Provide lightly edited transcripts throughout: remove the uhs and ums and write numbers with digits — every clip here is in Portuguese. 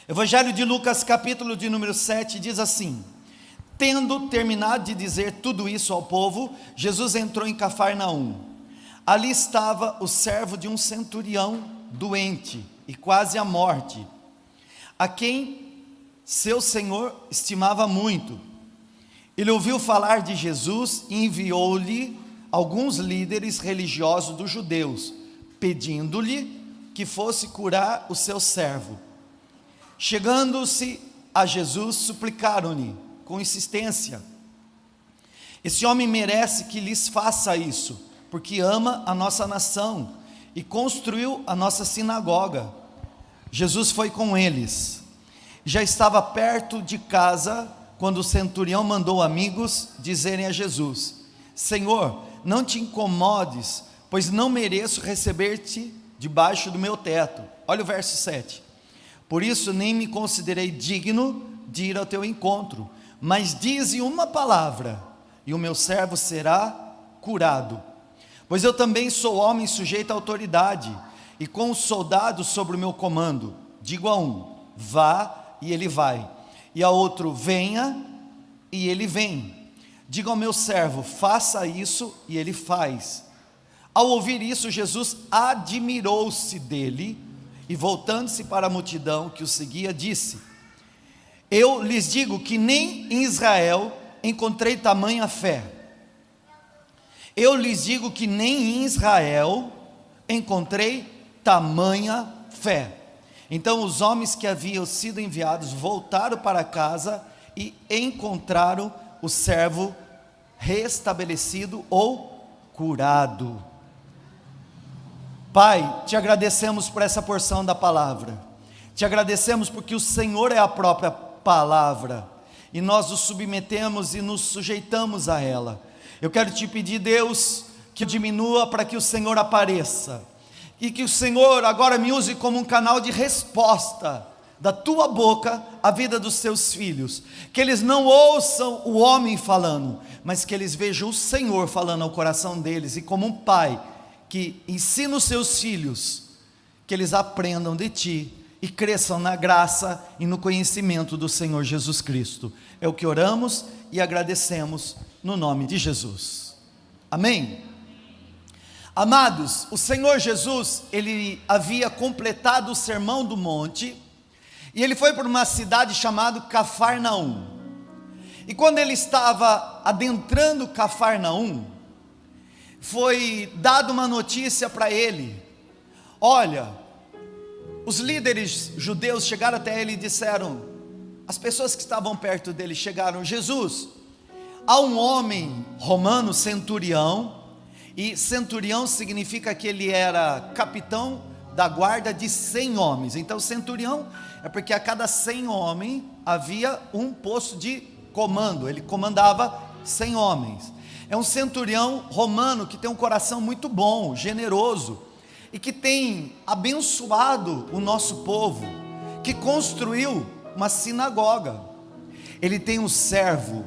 Evangelho de Lucas, capítulo de número 7, diz assim: tendo terminado de dizer tudo isso ao povo, Jesus entrou em Cafarnaum. Ali estava o servo de um centurião doente e quase à morte, a quem seu senhor estimava muito. Ele ouviu falar de Jesus e enviou-lhe alguns líderes religiosos dos judeus, pedindo-lhe que fosse curar o seu servo. Chegando-se a Jesus, suplicaram-lhe com insistência: esse homem merece que lhes faça isso, porque ama a nossa nação e construiu a nossa sinagoga. Jesus foi com eles. Já estava perto de casa quando o centurião mandou amigos dizerem a Jesus: Senhor, não te incomodes, pois não mereço receber-te debaixo do meu teto. Olha o verso 7. Por isso nem me considerei digno de ir ao teu encontro, mas dize uma palavra, e o meu servo será curado. Pois eu também sou homem sujeito à autoridade, e com os soldados sobre o meu comando. Digo a um: vá, e ele vai, e a outro: venha, e ele vem. Digo ao meu servo: faça isso, e ele faz. Ao ouvir isso, Jesus admirou-se dele, e voltando-se para a multidão que o seguia, disse: eu lhes digo que nem em Israel encontrei tamanha fé. Eu lhes digo que nem em Israel encontrei tamanha fé. Então os homens que haviam sido enviados voltaram para casa e encontraram o servo restabelecido ou curado. Pai, te agradecemos por essa porção da palavra. Te agradecemos porque o Senhor é a própria palavra, e nós nos submetemos e nos sujeitamos a ela. Eu quero te pedir, Deus, que diminua para que o Senhor apareça, e que o Senhor agora me use como um canal de resposta da tua boca à vida dos teus filhos, que eles não ouçam o homem falando, mas que eles vejam o Senhor falando ao coração deles, e como um pai que ensina os seus filhos, que eles aprendam de ti e cresçam na graça e no conhecimento do Senhor Jesus Cristo. É o que oramos e agradecemos no nome de Jesus. Amém? Amados, o Senhor Jesus, ele havia completado o sermão do monte, e ele foi para uma cidade chamada Cafarnaum. E quando ele estava adentrando Cafarnaum, foi dada uma notícia para ele. Olha, os líderes judeus chegaram até ele e disseram, as pessoas que estavam perto dele chegaram: Jesus, há um homem romano, centurião, e centurião significa que ele era capitão da guarda de 100 homens, então centurião é porque a cada 100 homens havia um posto de comando, ele comandava 100 homens. É um centurião romano que tem um coração muito bom, generoso, e que tem abençoado o nosso povo, que construiu uma sinagoga. Ele tem um servo.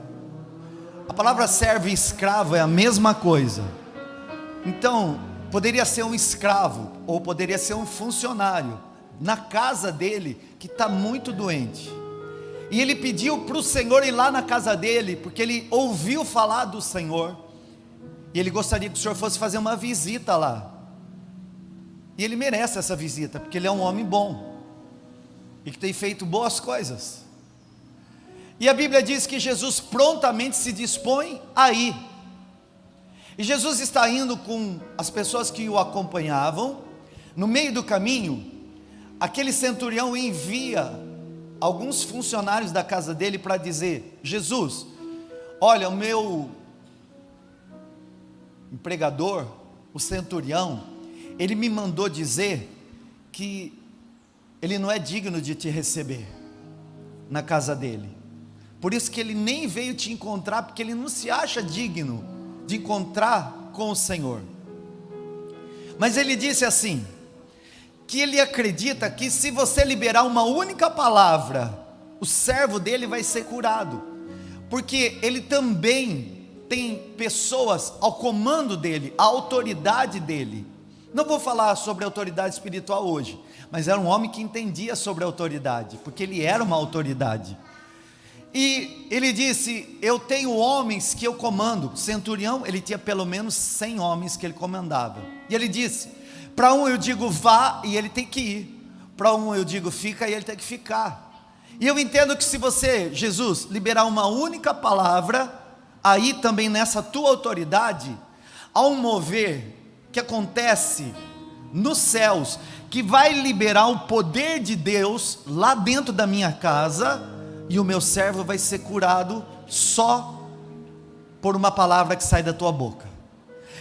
A palavra servo e escravo é a mesma coisa. Então, poderia ser um escravo, ou poderia ser um funcionário, na casa dele, que está muito doente. E ele pediu para o Senhor ir lá na casa dele, porque ele ouviu falar do Senhor, e ele gostaria que o Senhor fosse fazer uma visita lá. E ele merece essa visita, porque ele é um homem bom, e que tem feito boas coisas. E a Bíblia diz que Jesus prontamente se dispõe a ir. E Jesus está indo com as pessoas que o acompanhavam. No meio do caminho, aquele centurião envia alguns funcionários da casa dele para dizer: Jesus, olha, o meu empregador, o centurião, ele me mandou dizer que ele não é digno de te receber na casa dele, por isso que ele nem veio te encontrar, porque ele não se acha digno de encontrar com o Senhor. Mas ele disse assim, que ele acredita que se você liberar uma única palavra, o servo dele vai ser curado, porque ele também tem pessoas ao comando dele, a autoridade dele, Não vou falar sobre autoridade espiritual hoje, mas era um homem que entendia sobre autoridade, porque ele era uma autoridade. E ele disse: eu tenho homens que eu comando. Centurião, ele tinha pelo menos 100 homens que ele comandava. E ele disse: para um eu digo vá, e ele tem que ir. Para um eu digo fica, e ele tem que ficar. E eu entendo que se você, Jesus, liberar uma única palavra, aí também nessa tua autoridade, há um mover que acontece nos céus, que vai liberar o poder de Deus lá dentro da minha casa, e o meu servo vai ser curado só por uma palavra que sai da tua boca.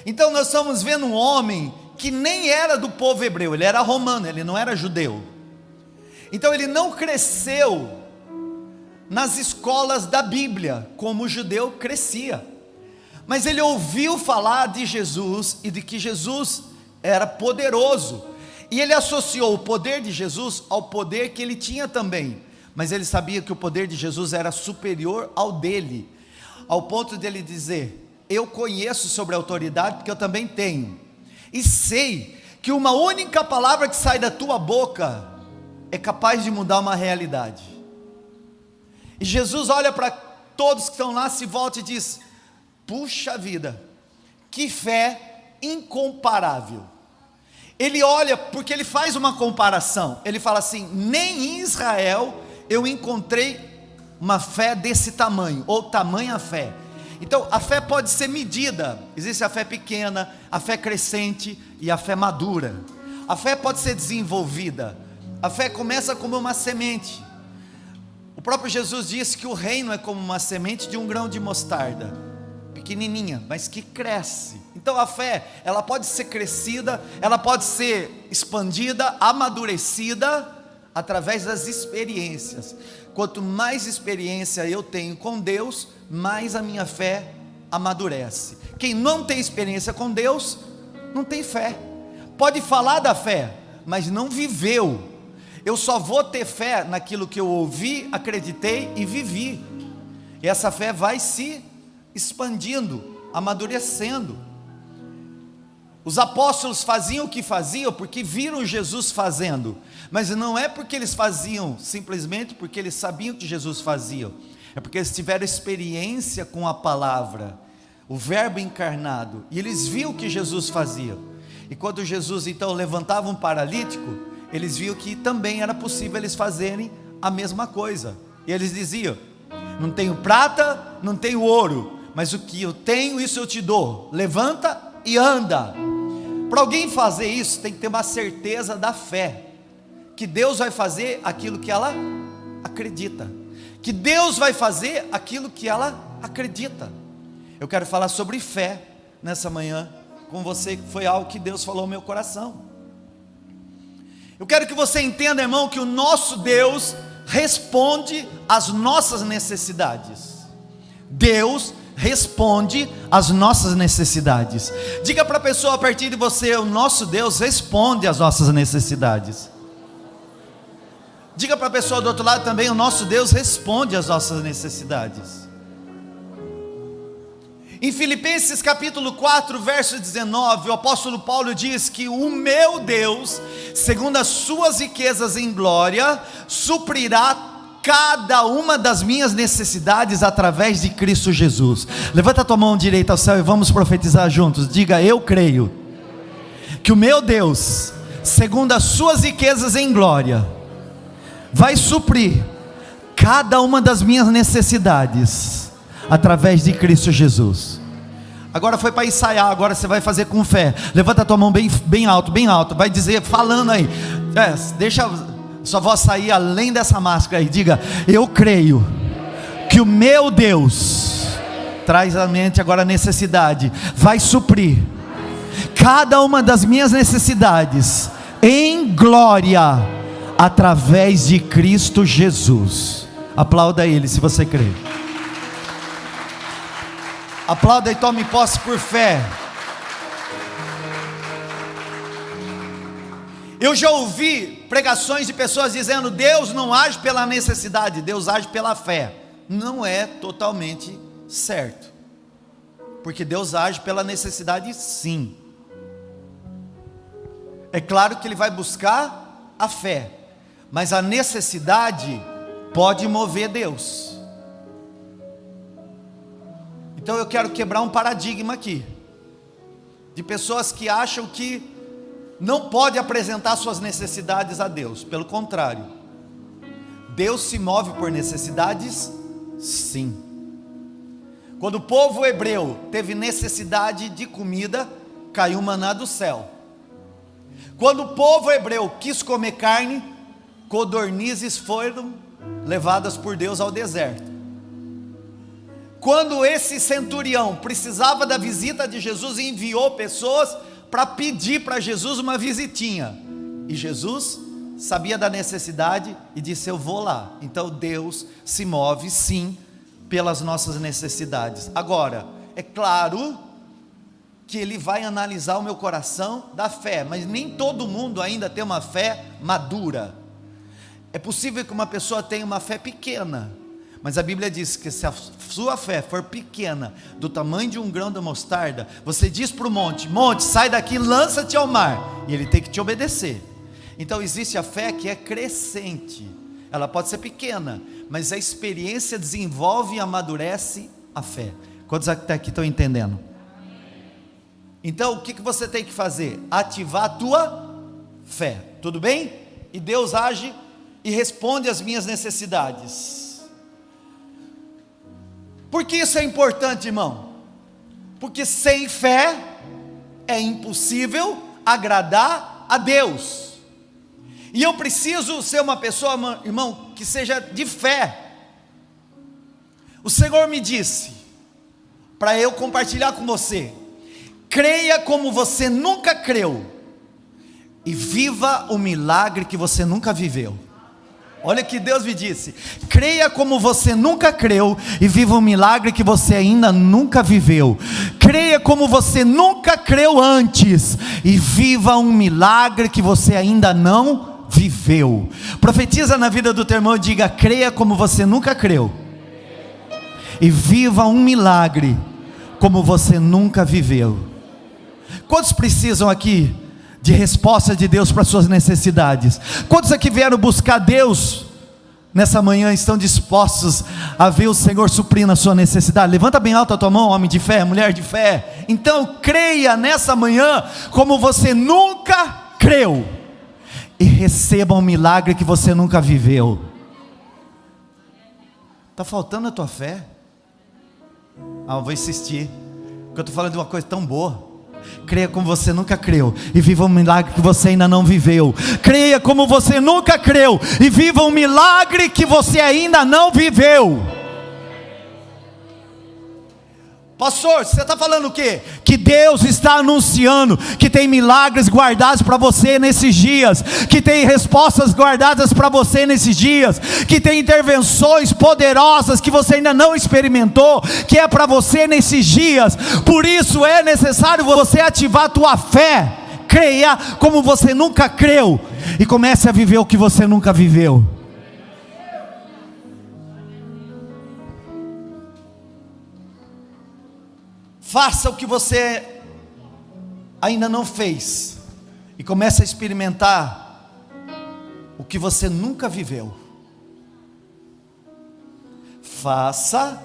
Então nós estamos vendo um homem que nem era do povo hebreu, ele era romano, ele não era judeu. Então ele não cresceu nas escolas da Bíblia, como o judeu crescia. Mas ele ouviu falar de Jesus e de que Jesus era poderoso. E ele associou o poder de Jesus ao poder que ele tinha também. Mas ele sabia que o poder de Jesus era superior ao dele, ao ponto de ele dizer: eu conheço sobre a autoridade porque eu também tenho. E sei que uma única palavra que sai da tua boca é capaz de mudar uma realidade. E Jesus olha para todos que estão lá, se volta e diz: puxa vida, que fé incomparável. Ele olha, porque ele faz uma comparação, ele fala assim: nem em Israel eu encontrei uma fé desse tamanho, ou tamanha fé. Então a fé pode ser medida, existe a fé pequena, a fé crescente e a fé madura. A fé pode ser desenvolvida, a fé começa como uma semente. O próprio Jesus disse que o reino é como uma semente de um grão de mostarda, pequenininha, mas que cresce. Então a fé, ela pode ser crescida, ela pode ser expandida, amadurecida, através das experiências. Quanto mais experiência eu tenho com Deus, mais a minha fé amadurece. Quem não tem experiência com Deus, não tem fé. Pode falar da fé, mas não viveu. Eu só vou ter fé naquilo que eu ouvi, acreditei e vivi. E essa fé vai se expandindo, amadurecendo. Os apóstolos faziam o que faziam porque viram Jesus fazendo, mas não é porque eles faziam simplesmente porque eles sabiam que Jesus fazia, é porque eles tiveram experiência com a palavra, o verbo encarnado, e eles viam o que Jesus fazia. E quando Jesus então levantava um paralítico, eles viam que também era possível eles fazerem a mesma coisa. E eles diziam: não tenho prata, não tenho ouro, mas o que eu tenho, isso eu te dou, levanta e anda. Para alguém fazer isso, tem que ter uma certeza da fé, que Deus vai fazer aquilo que ela acredita, que Deus vai fazer aquilo que ela acredita. Eu quero falar sobre fé nessa manhã com você, que foi algo que Deus falou no meu coração. Eu quero que você entenda, irmão, que o nosso Deus responde às nossas necessidades. Deus responde às nossas necessidades. Diga para a pessoa a partir de você: o nosso Deus responde às nossas necessidades. Diga para a pessoa do outro lado também: o nosso Deus responde às nossas necessidades. Em Filipenses capítulo 4, verso 19, o apóstolo Paulo diz que o meu Deus, segundo as suas riquezas em glória, suprirá cada uma das minhas necessidades através de Cristo Jesus. Levanta a tua mão direita ao céu e vamos profetizar juntos. Diga: eu creio que o meu Deus, segundo as suas riquezas em glória, vai suprir cada uma das minhas necessidades através de Cristo Jesus. Agora foi para ensaiar, agora você vai fazer com fé. Levanta a tua mão bem alto, vai dizer, falando aí, deixa sua voz sair além dessa máscara aí. Diga: eu creio que o meu Deus, traz à mente agora a necessidade, vai suprir cada uma das minhas necessidades em glória através de Cristo Jesus. Aplauda Ele se você crê. Aplauda e tome posse por fé. Eu já ouvi pregações de pessoas dizendo: Deus não age pela necessidade, Deus age pela fé. Não é totalmente certo, porque Deus age pela necessidade sim. É claro que ele vai buscar a fé, mas a necessidade pode mover Deus. Então eu quero quebrar um paradigma aqui, de pessoas que acham que não pode apresentar suas necessidades a Deus. Pelo contrário, Deus se move por necessidades, sim. Quando o povo hebreu teve necessidade de comida, caiu maná do céu. Quando o povo hebreu quis comer carne, codornizes foram levadas por Deus ao deserto. Quando esse centurião precisava da visita de Jesus, enviou pessoas para pedir para Jesus uma visitinha, e Jesus sabia da necessidade e disse: eu vou lá. Então Deus se move sim pelas nossas necessidades. Agora, é claro que Ele vai analisar o meu coração da fé, mas nem todo mundo ainda tem uma fé madura. É possível que uma pessoa tenha uma fé pequena, mas a Bíblia diz que se a sua fé for pequena, do tamanho de um grão de mostarda, você diz para o monte: monte, sai daqui, lança-te ao mar, e ele tem que te obedecer. Então existe a fé que é crescente, ela pode ser pequena, mas a experiência desenvolve e amadurece a fé. Quantos até aqui estão entendendo? Então o que você tem que fazer? Ativar a tua fé, tudo bem? E Deus age e responde às minhas necessidades. Por que isso é importante, irmão? Porque sem fé é impossível agradar a Deus. E eu preciso ser uma pessoa, irmão, que seja de fé. O Senhor me disse para eu compartilhar com você: creia como você nunca creu e viva o milagre que você nunca viveu. Olha o que Deus me disse: creia como você nunca creu e viva um milagre que você ainda nunca viveu. Creia como você nunca creu antes e viva um milagre que você ainda não viveu. Profetiza na vida do teu irmão e diga: creia como você nunca creu e viva um milagre como você nunca viveu. Quantos precisam aqui de resposta de Deus para suas necessidades? Quantos aqui vieram buscar Deus nessa manhã, estão dispostos a ver o Senhor suprindo a sua necessidade? Levanta bem alto a tua mão, homem de fé, mulher de fé. Então creia nessa manhã como você nunca creu e receba um milagre que você nunca viveu. Está faltando a tua fé? Eu vou insistir, porque eu estou falando de uma coisa tão boa. Creia como você nunca creu e viva um milagre que você ainda não viveu. Creia como você nunca creu e viva um milagre que você ainda não viveu. Pastor, você está falando o quê? Que Deus está anunciando que tem milagres guardados para você nesses dias, que tem respostas guardadas para você nesses dias, que tem intervenções poderosas que você ainda não experimentou, que é para você nesses dias. Por isso é necessário você ativar a tua fé. Creia como você nunca creu e comece a viver o que você nunca viveu. Faça o que você ainda não fez e comece a experimentar o que você nunca viveu. Faça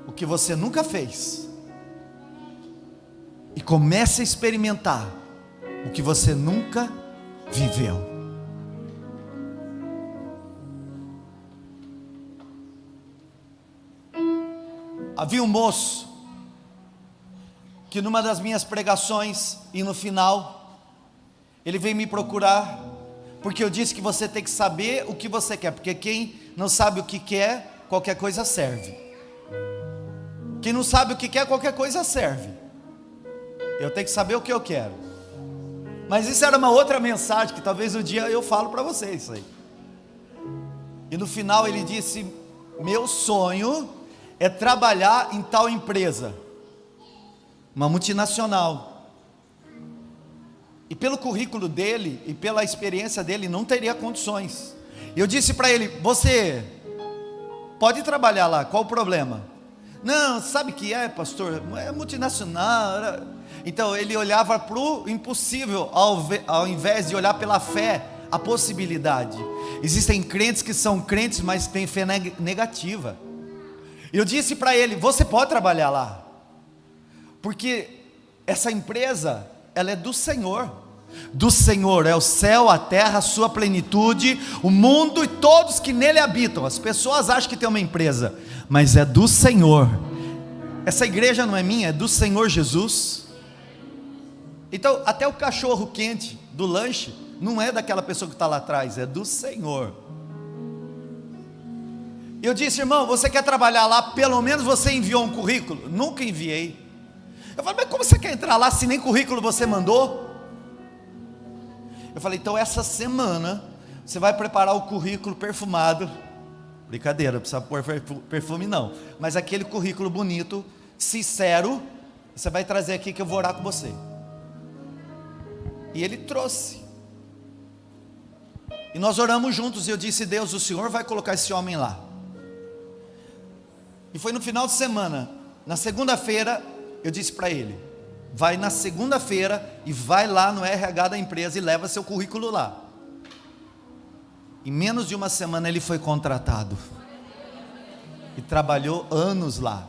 o que você nunca fez e comece a experimentar o que você nunca viveu. Havia um moço que numa das minhas pregações, e no final, ele veio me procurar, porque eu disse que você tem que saber o que você quer, porque quem não sabe o que quer, qualquer coisa serve. Quem não sabe o que quer, qualquer coisa serve. Eu tenho que saber o que eu quero. Mas isso era uma outra mensagem, que talvez um dia eu falo para vocês isso aí. E no final ele disse: meu sonho é trabalhar em tal empresa, uma multinacional, e pelo currículo dele e pela experiência dele não teria condições. Eu disse para ele: você pode trabalhar lá, qual o problema? Não, sabe o que é, pastor? É multinacional. Então ele olhava para o impossível, ao invés de olhar pela fé, a possibilidade. Existem crentes que são crentes, mas têm fé negativa. Eu disse para ele: você pode trabalhar lá, porque essa empresa, ela é do Senhor. Do Senhor é o céu, a terra, a sua plenitude, o mundo e todos que nele habitam. As pessoas acham que tem uma empresa, mas é do Senhor. Essa igreja não é minha, é do Senhor Jesus. Então até o cachorro quente do lanche não é daquela pessoa que está lá atrás, é do Senhor. Eu disse: irmão, você quer trabalhar lá? Pelo menos você enviou um currículo? Nunca enviei. Eu falei: mas como você quer entrar lá se nem currículo você mandou? Eu falei: então essa semana você vai preparar o currículo perfumado. Brincadeira, não precisa pôr perfume não, mas aquele currículo bonito, sincero, você vai trazer aqui que eu vou orar com você. E ele trouxe, e nós oramos juntos, e eu disse: Deus, o Senhor vai colocar esse homem lá. E foi no final de semana. Na segunda-feira eu disse para ele: vai na segunda-feira e vai lá no RH da empresa e leva seu currículo lá. Em menos de uma semana ele foi contratado e trabalhou anos lá.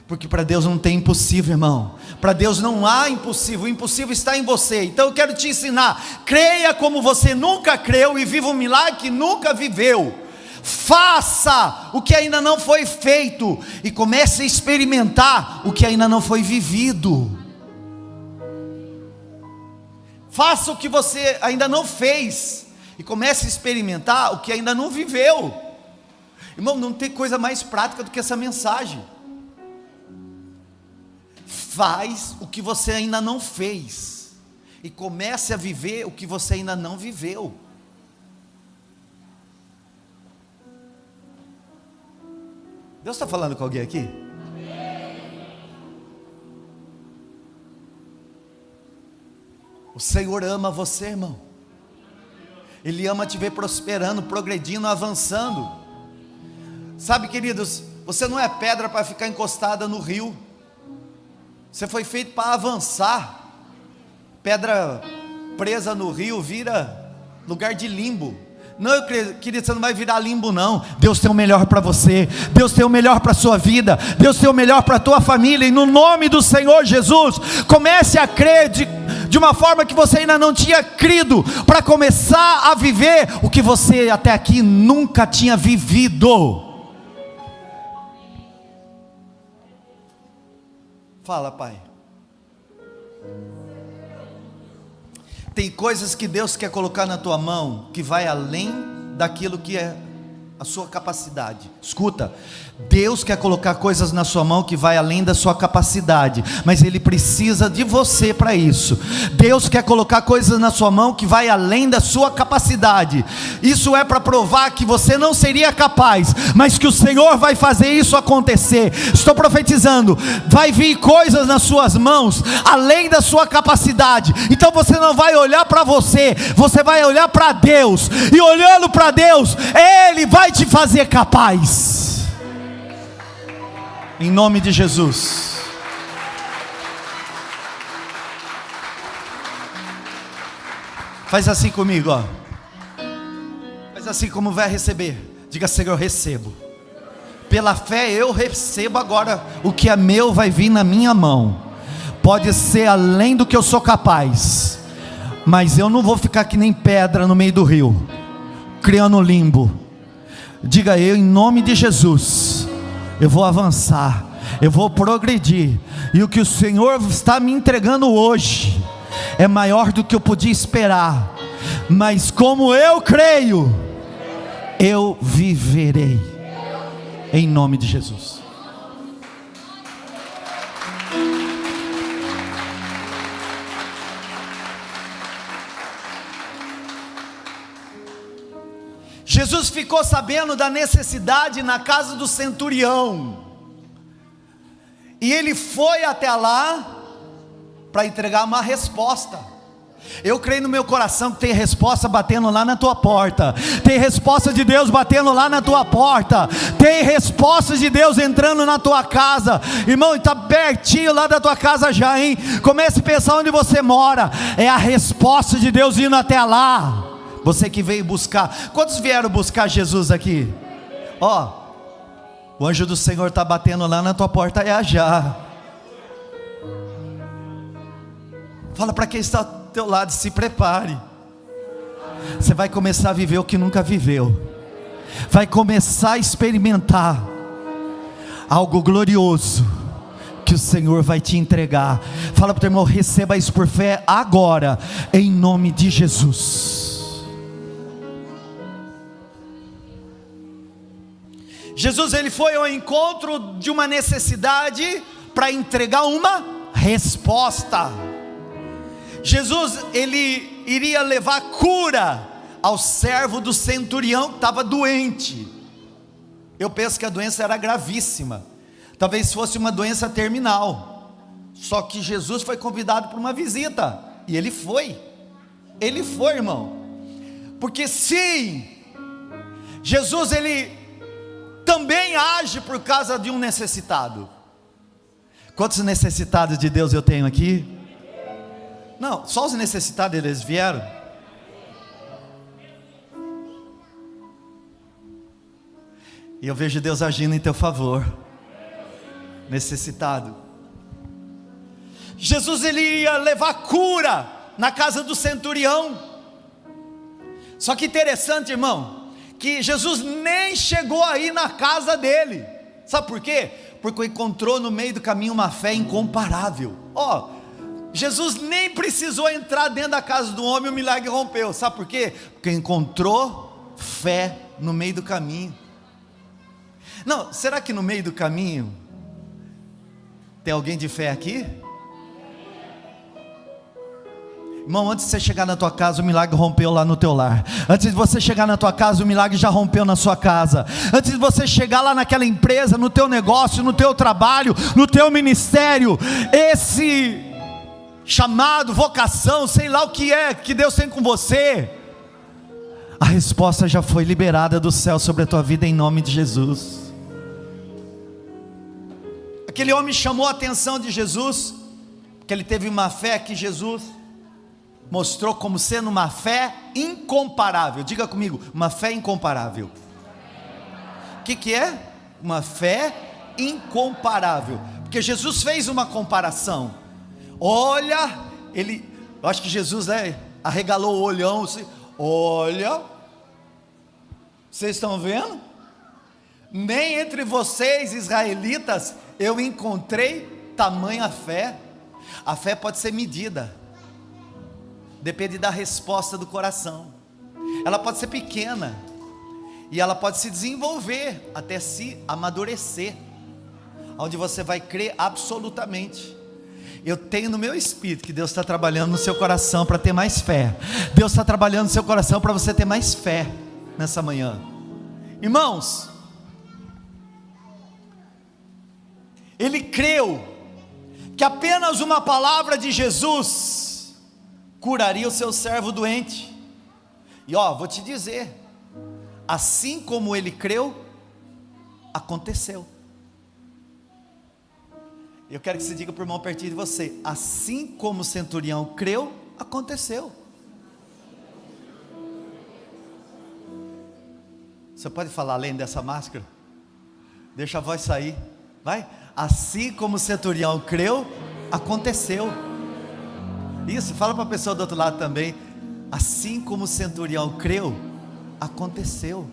Porque para Deus não tem impossível, irmão. Para Deus não há impossível. O impossível está em você. Então eu quero te ensinar: creia como você nunca creu e viva um milagre que nunca viveu. Faça o que ainda não foi feito e comece a experimentar o que ainda não foi vivido. Faça o que você ainda não fez e comece a experimentar o que ainda não viveu. Irmão, não tem coisa mais prática do que essa mensagem. Faz o que você ainda não fez e comece a viver o que você ainda não viveu. Deus está falando com alguém aqui? O Senhor ama você, irmão. Ele ama te ver prosperando, progredindo, avançando. Sabe, queridos, você não é pedra para ficar encostada no rio. Você foi feito para avançar. Pedra presa no rio vira lugar de limbo. Não, querido, você não vai virar limbo não. Deus tem o melhor para você. Deus tem o melhor para a sua vida. Deus tem o melhor para a tua família. E no nome do Senhor Jesus, comece a crer de uma forma que você ainda não tinha crido, para começar a viver o que você até aqui nunca tinha vivido. Fala, Pai. Tem coisas que Deus quer colocar na tua mão que vai além daquilo que é a sua capacidade. Escuta, Deus quer colocar coisas na sua mão que vai além da sua capacidade, mas Ele precisa de você para isso. Deus quer colocar coisas na sua mão que vai além da sua capacidade. Isso é para provar que você não seria capaz, mas que o Senhor vai fazer isso acontecer. Estou profetizando, vai vir coisas nas suas mãos além da sua capacidade. Então você não vai olhar para você, você vai olhar para Deus, e olhando para Deus, Ele vai te fazer capaz. Em nome de Jesus. Faz assim comigo, ó. Faz assim como vai receber. Diga: Senhor, eu recebo. Pela fé eu recebo agora. O que é meu vai vir na minha mão. Pode ser além do que eu sou capaz, mas eu não vou ficar que nem pedra no meio do rio, criando limbo. Diga: eu, em nome de Jesus, eu vou avançar, eu vou progredir, e o que o Senhor está me entregando hoje é maior do que eu podia esperar, mas como eu creio, eu viverei, em nome de Jesus. Jesus ficou sabendo da necessidade na casa do centurião, e ele foi até lá para entregar uma resposta. Eu creio no meu coração que tem resposta batendo lá na tua porta, tem resposta de Deus batendo lá na tua porta, tem resposta de Deus entrando na tua casa, irmão, está pertinho lá da tua casa já, hein? Comece a pensar onde você mora, é a resposta de Deus indo até lá. Você que veio buscar, quantos vieram buscar Jesus aqui? Ó, o anjo do Senhor está batendo lá na tua porta, é já. Fala para quem está ao teu lado, se prepare. Você vai começar a viver o que nunca viveu. Vai começar a experimentar algo glorioso que o Senhor vai te entregar. Fala para o teu irmão, receba isso por fé agora, em nome de Jesus. Jesus, ele foi ao encontro de uma necessidade para entregar uma resposta. Jesus, ele iria levar cura ao servo do centurião que estava doente. Eu penso que a doença era gravíssima, talvez fosse uma doença terminal. Só que Jesus foi convidado para uma visita, e ele foi, irmão. Porque sim, Jesus, ele também age por causa de um necessitado. Quantos necessitados de Deus eu tenho aqui? Não, só os necessitados eles vieram. E eu vejo Deus agindo em teu favor. Necessitado. Jesus, ele ia levar cura na casa do centurião. Só que interessante, irmão, que Jesus nem chegou aí na casa dele. Sabe por quê? Porque encontrou no meio do caminho uma fé incomparável. Jesus nem precisou entrar dentro da casa do homem, o milagre rompeu. Sabe por quê? Porque encontrou fé no meio do caminho. Não, será que no meio do caminho tem alguém de fé aqui? Irmão, antes de você chegar na tua casa, o milagre rompeu lá no teu lar. Antes de você chegar na tua casa, o milagre já rompeu na sua casa. Antes de você chegar lá naquela empresa, no teu negócio, no teu trabalho, no teu ministério, esse chamado, vocação, sei lá o que é que Deus tem com você, a resposta já foi liberada do céu sobre a tua vida em nome de Jesus. Aquele homem chamou a atenção de Jesus, porque ele teve uma fé que Jesus mostrou como sendo uma fé incomparável. Diga comigo, uma fé incomparável. O que é? Uma fé incomparável, porque Jesus fez uma comparação. Olha, eu acho que Jesus arregalou o olhão assim, olha, vocês estão vendo? Nem entre vocês israelitas eu encontrei tamanha fé. A fé pode ser medida, depende da resposta do coração. Ela pode ser pequena, e ela pode se desenvolver, até se amadurecer, onde você vai crer absolutamente. Eu tenho no meu espírito que Deus está trabalhando no seu coração para ter mais fé. Deus está trabalhando no seu coração para você ter mais fé nessa manhã. Irmãos, ele creu que apenas uma palavra de Jesus curaria o seu servo doente. E vou te dizer, assim como ele creu, aconteceu. Eu quero que você diga para o irmão pertinho de você, assim como o centurião creu, aconteceu. Você pode falar além dessa máscara? Deixa a voz sair, vai. Assim como o centurião creu, aconteceu. Isso, fala para a pessoa do outro lado também. Assim como o centurião creu, aconteceu.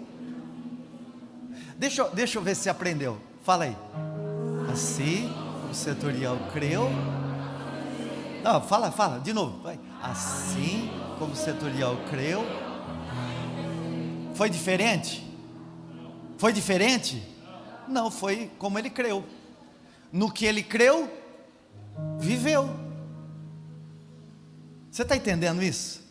Deixa eu ver se aprendeu. Fala aí. Assim o centurião creu. Não, fala, de novo, vai. Assim como o centurião creu. Foi diferente? Foi diferente? Não, foi como ele creu. No que ele creu, viveu. Você está entendendo isso?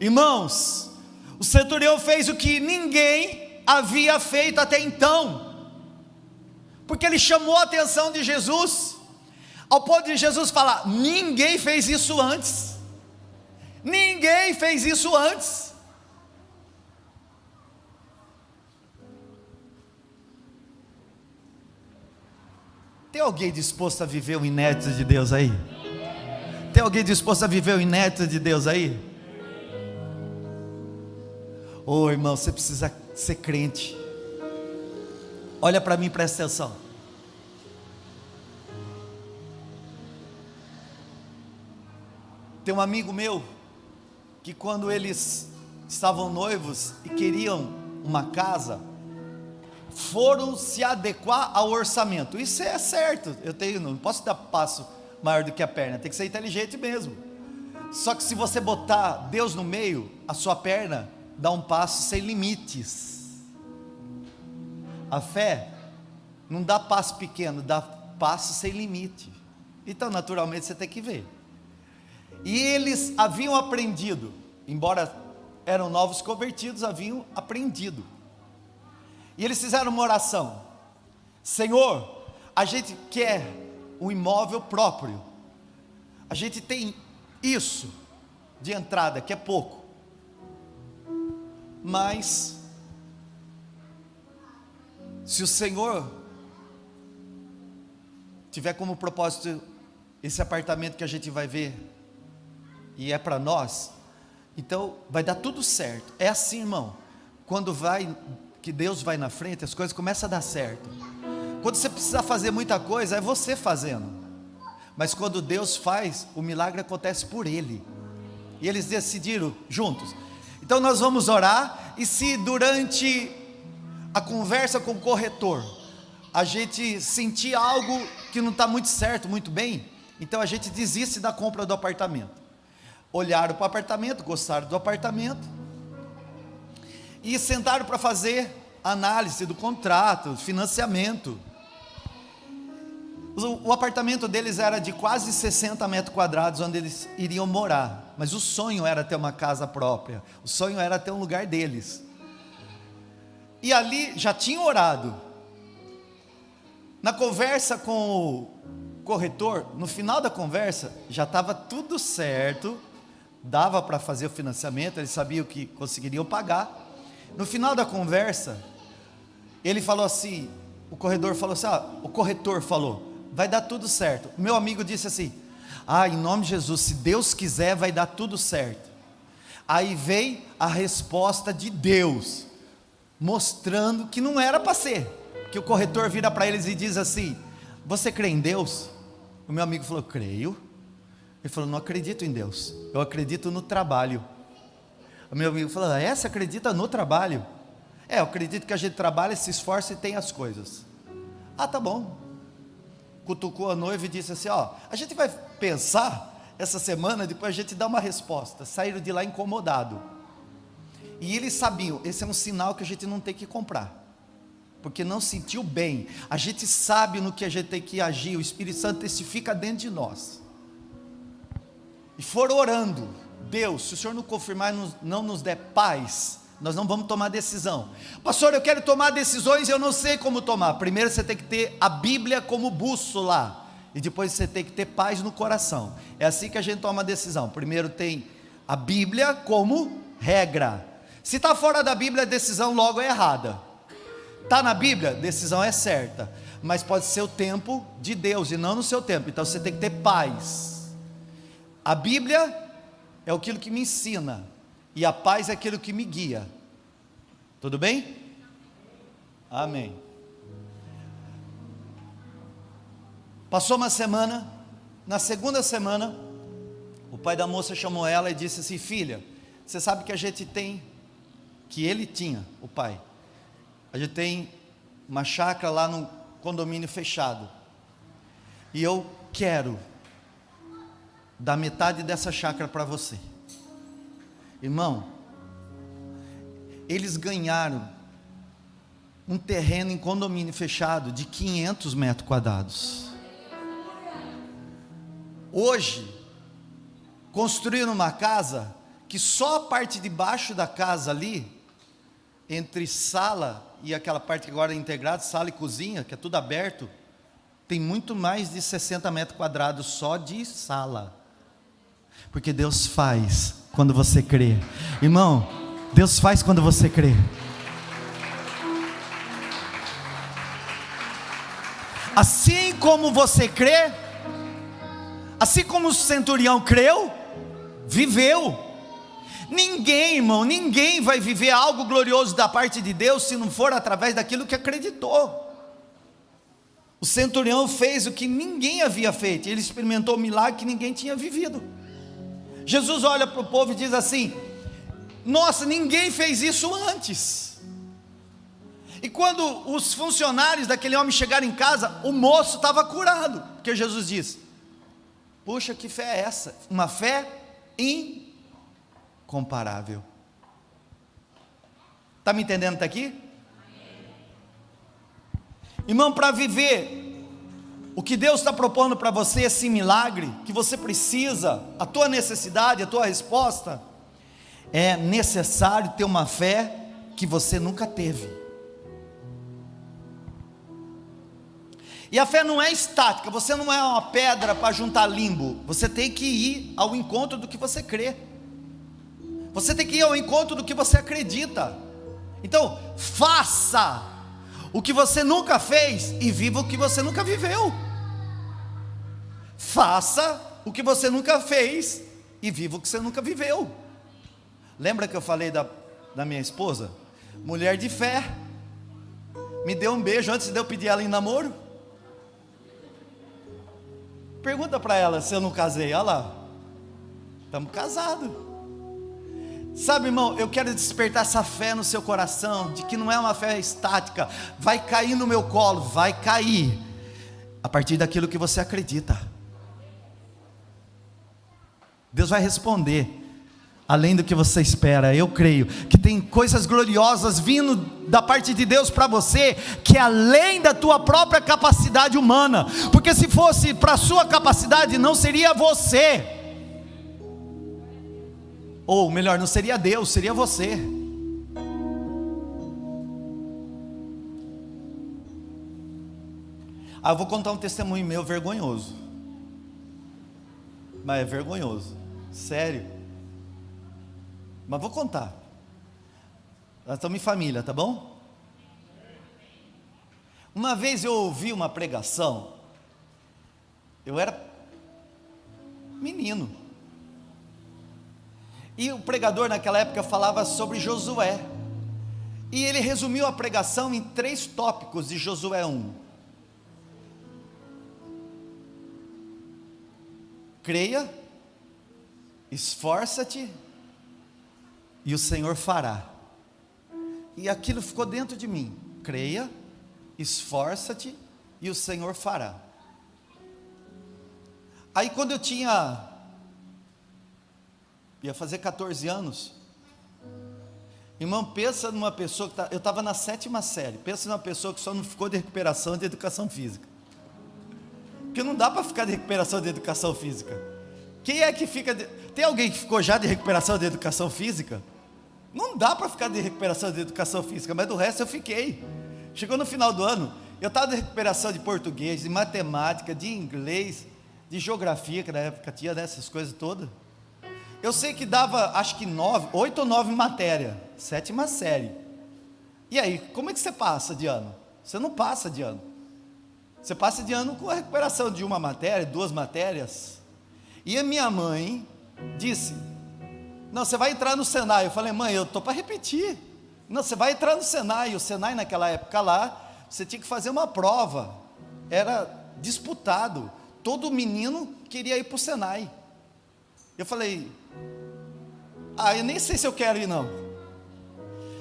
Irmãos, o centurião fez o que ninguém havia feito até então, porque ele chamou a atenção de Jesus, ao ponto de Jesus falar: ninguém fez isso antes. Ninguém fez isso antes. Tem alguém disposto a viver o inédito de Deus aí? Tem alguém disposto a viver o inédito de Deus aí? Ô irmão, você precisa ser crente. Olha para mim, presta atenção. Tem um amigo meu, que quando eles estavam noivos e queriam uma casa, foram se adequar ao orçamento. Isso é certo, não posso dar passo maior do que a perna, tem que ser inteligente mesmo. Só que se você botar Deus no meio, a sua perna dá um passo sem limites. A fé não dá passo pequeno, dá passo sem limite. Então naturalmente você tem que ver. E eles haviam aprendido, embora eram novos convertidos, haviam aprendido. E eles fizeram uma oração: Senhor, a gente quer um imóvel próprio, a gente tem isso de entrada, que é pouco, mas se o Senhor tiver como propósito esse apartamento que a gente vai ver, e é para nós, então vai dar tudo certo. É assim, irmão, que Deus vai na frente, as coisas começam a dar certo. Quando você precisa fazer muita coisa, é você fazendo, mas quando Deus faz, o milagre acontece por Ele. E eles decidiram juntos: então nós vamos orar, e se durante a conversa com o corretor a gente sentir algo que não está muito certo, muito bem, então a gente desiste da compra do apartamento. Olharam para o apartamento, gostaram do apartamento, e sentaram para fazer análise do contrato, financiamento. O apartamento deles era de quase 60 metros quadrados, onde eles iriam morar, mas o sonho era ter uma casa própria, o sonho era ter um lugar deles. E ali já tinham orado. Na conversa com o corretor, no final da conversa, já estava tudo certo, dava para fazer o financiamento, eles sabiam que conseguiriam pagar. No final da conversa, ele falou assim, o corretor falou, vai dar tudo certo. O meu amigo disse assim: em nome de Jesus, se Deus quiser, vai dar tudo certo. Aí veio a resposta de Deus, mostrando que não era para ser, que o corretor vira para eles e diz assim: você crê em Deus? O meu amigo falou: creio. Ele falou: não acredito em Deus, eu acredito no trabalho. O meu amigo falou: você acredita no trabalho? Eu acredito que a gente trabalha, se esforça e tem as coisas. Tá bom. Cutucou a noiva e disse assim: a gente vai pensar essa semana, depois a gente dá uma resposta. Saíram de lá incomodado. E eles sabiam, esse é um sinal que a gente não tem que comprar, porque não sentiu bem. A gente sabe no que a gente tem que agir, o Espírito Santo testifica dentro de nós. E foram orando: Deus, se o Senhor não confirmar, não nos der paz, nós não vamos tomar decisão. Pastor, eu quero tomar decisões e eu não sei como tomar. Primeiro você tem que ter a Bíblia como bússola, e depois você tem que ter paz no coração. É assim que a gente toma a decisão. Primeiro tem a Bíblia como regra. Se está fora da Bíblia, a decisão logo é errada. Está na Bíblia, a decisão é certa, mas pode ser o tempo de Deus e não no seu tempo. Então você tem que ter paz. A Bíblia é aquilo que me ensina, e a paz é aquilo que me guia. Tudo bem? Amém. Passou uma semana. Na segunda semana, o pai da moça chamou ela e disse assim: filha, você sabe que a gente tem, que ele tinha, o pai, a gente tem uma chácara lá no condomínio fechado, e eu quero dar metade dessa chácara para você. Irmão, eles ganharam um terreno em condomínio fechado de 500 metros quadrados. Hoje, construíram uma casa que só a parte de baixo da casa ali, entre sala e aquela parte que agora é integrada, sala e cozinha, que é tudo aberto, tem muito mais de 60 metros quadrados só de sala, porque Deus faz quando você crê. Irmão, Deus faz quando você crê. Assim como você crê, assim como o centurião creu, viveu. Ninguém, irmão, ninguém vai viver algo glorioso da parte de Deus se não for através daquilo que acreditou. O centurião fez o que ninguém havia feito, ele experimentou um milagre que ninguém tinha vivido. Jesus olha para o povo e diz assim: nossa, ninguém fez isso antes. E quando os funcionários daquele homem chegaram em casa, o moço estava curado, porque Jesus diz: puxa, que fé é essa? Uma fé incomparável. Está me entendendo até aqui? Irmão, para viver o que Deus está propondo para você, esse milagre que você precisa, a tua necessidade, a tua resposta, é necessário ter uma fé que você nunca teve. E a fé não é estática, você não é uma pedra para juntar limbo, você tem que ir ao encontro do que você crê, você tem que ir ao encontro do que você acredita. Então, faça o que você nunca fez e viva o que você nunca viveu. Faça o que você nunca fez e viva o que você nunca viveu. Lembra que eu falei da minha esposa? Mulher de fé, me deu um beijo antes de eu pedir ela em namoro. Pergunta para ela se eu não casei. Olha lá, estamos casados. Sabe, irmão, eu quero despertar essa fé no seu coração, de que não é uma fé estática, vai cair no meu colo, vai cair, a partir daquilo que você acredita. Deus vai responder, além do que você espera. Eu creio que tem coisas gloriosas vindo da parte de Deus para você, que é além da tua própria capacidade humana, porque se fosse para a sua capacidade, não seria você, ou melhor, não seria Deus, seria você. Eu vou contar um testemunho meu vergonhoso, mas é vergonhoso, sério, mas vou contar. Nós estamos em família, tá bom? Uma vez eu ouvi uma pregação, eu era menino, e o pregador naquela época falava sobre Josué, e ele resumiu a pregação em 3 tópicos de Josué 1. Creia, esforça-te, e o Senhor fará. E aquilo ficou dentro de mim. Creia, esforça-te, e o Senhor fará. Aí quando eu ia fazer 14 anos, irmão, pensa numa pessoa que eu estava na 7ª série, pensa numa pessoa que só não ficou de recuperação de educação física, porque não dá para ficar de recuperação de educação física. Quem é que fica tem alguém que ficou já de recuperação de educação física? Não dá para ficar de recuperação de educação física, mas do resto eu fiquei. Chegou no final do ano, eu estava de recuperação de português, de matemática, de inglês, de geografia, que na época tinha dessas coisas todas. Eu sei que dava, acho que 8 ou 9 matérias, 7ª série. E aí, como é que você passa de ano? Você não passa de ano. Você passa de ano com a recuperação de uma matéria, 2 matérias. E a minha mãe disse: não, você vai entrar no Senai. Eu falei: mãe, eu estou para repetir. Não, você vai entrar no Senai. O Senai naquela época lá, você tinha que fazer uma prova. Era disputado. Todo menino queria ir para o Senai. Eu falei: eu nem sei se eu quero ir não.